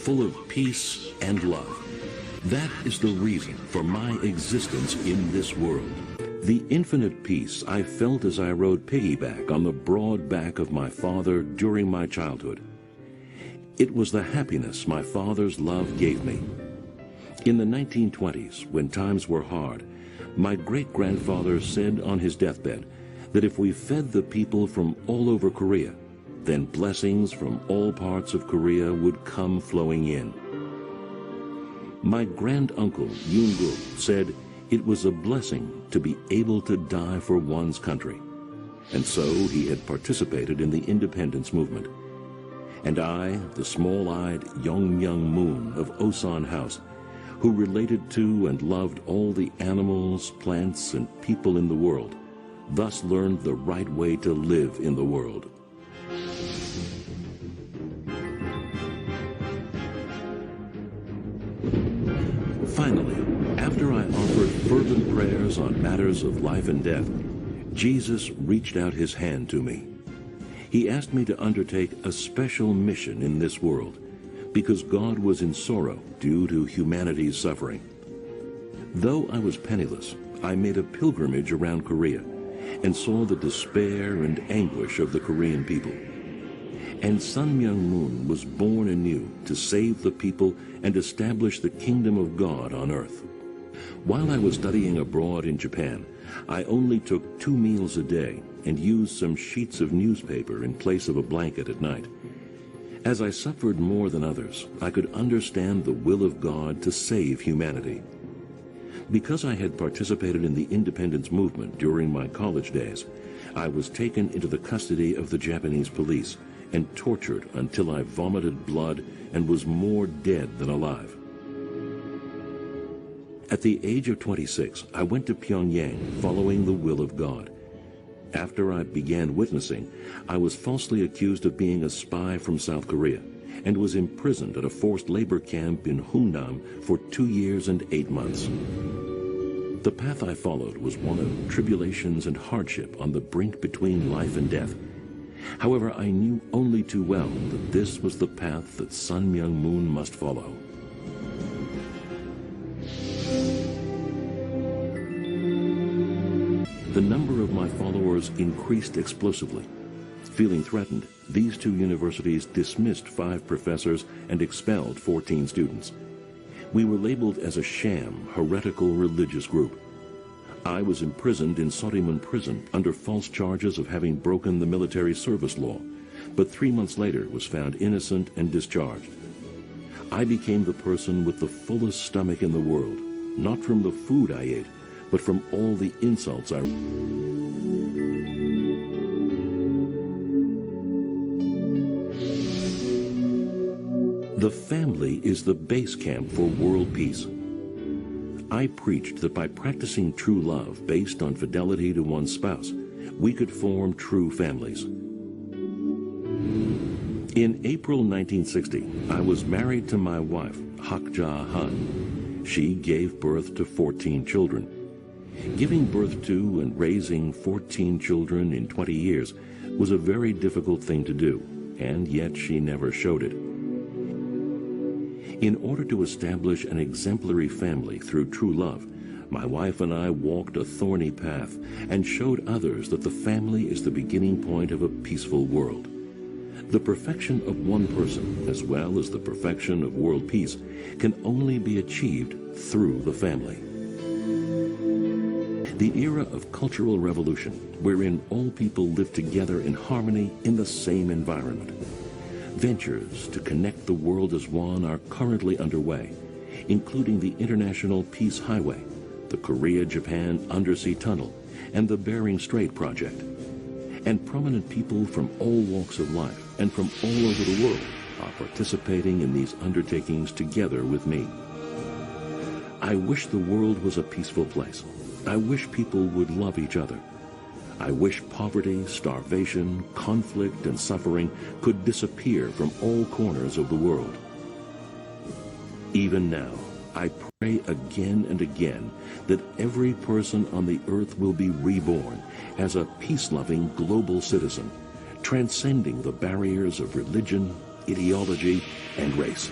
full of peace and love. That is the reason for my existence in this world. The infinite peace I felt as I rode piggyback on the broad back of my father during my childhood. It was the happiness my father's love gave me. In the 1920s, when times were hard, my great-grandfather said on his deathbed that if we fed the people from all over Korea, then blessings from all parts of Korea would come flowing in. My granduncle, Myung Moon, said it was a blessing to be able to die for one's country, and so he had participated in the independence movement. And I, the small-eyed young Myung Moon of Osan House, who related to and loved all the animals, plants, and people in the world, thus learned the right way to live in the world. Finally, after I offered fervent prayers on matters of life and death, Jesus reached out his hand to me. He asked me to undertake a special mission in this world because God was in sorrow due to humanity's suffering. Though I was penniless, I made a pilgrimage around Korea and saw the despair and anguish of the Korean people. And Sun Myung Moon was born anew to save the people and establish the kingdom of God on earth. While I was studying abroad in Japan, I only took 2 meals a day and used some sheets of newspaper in place of a blanket at night. As I suffered more than others, I could understand the will of God to save humanity. Because I had participated in the independence movement during my college days, I was taken into the custody of the Japanese police and tortured until I vomited blood and was more dead than alive. At the age of 26, I went to Pyongyang following the will of God. After I began witnessing, I was falsely accused of being a spy from South Korea and was imprisoned at a forced labor camp in Hungnam for 2 years and 8 months. The path I followed was one of tribulations and hardship on the brink between life and death. However, I knew only too well that this was the path that Sun Myung Moon must follow. The number of my followers increased explosively. Feeling threatened, these 2 universities dismissed 5 professors and expelled 14 students. We were labeled as a sham, heretical religious group. I was imprisoned in Sorimun prison under false charges of having broken the military service law, but 3 months later was found innocent and discharged. I became the person with the fullest stomach in the world, not from the food I ate, but from all the insults I... The family is the base camp for world peace. I preached that by practicing true love based on fidelity to one's spouse, we could form true families. In April 1960, I was married to my wife, Hak Ja Han. She gave birth to 14 children. Giving birth to and raising 14 children in 20 years was a very difficult thing to do, and yet she never showed it. In order to establish an exemplary family through true love, my wife and I walked a thorny path and showed others that the family is the beginning point of a peaceful world. The perfection of one person, as well as the perfection of world peace, can only be achieved through the family. The era of cultural revolution, wherein all people live together in harmony in the same environment. Ventures to connect the world as one are currently underway, including the International Peace Highway, the Korea-Japan Undersea Tunnel, and the Bering Strait Project. And prominent people from all walks of life and from all over the world are participating in these undertakings together with me. I wish the world was a peaceful place. I wish people would love each other. I wish poverty, starvation, conflict, and suffering could disappear from all corners of the world. Even now, I pray again and again that every person on the earth will be reborn as a peace-loving global citizen, transcending the barriers of religion, ideology, and race.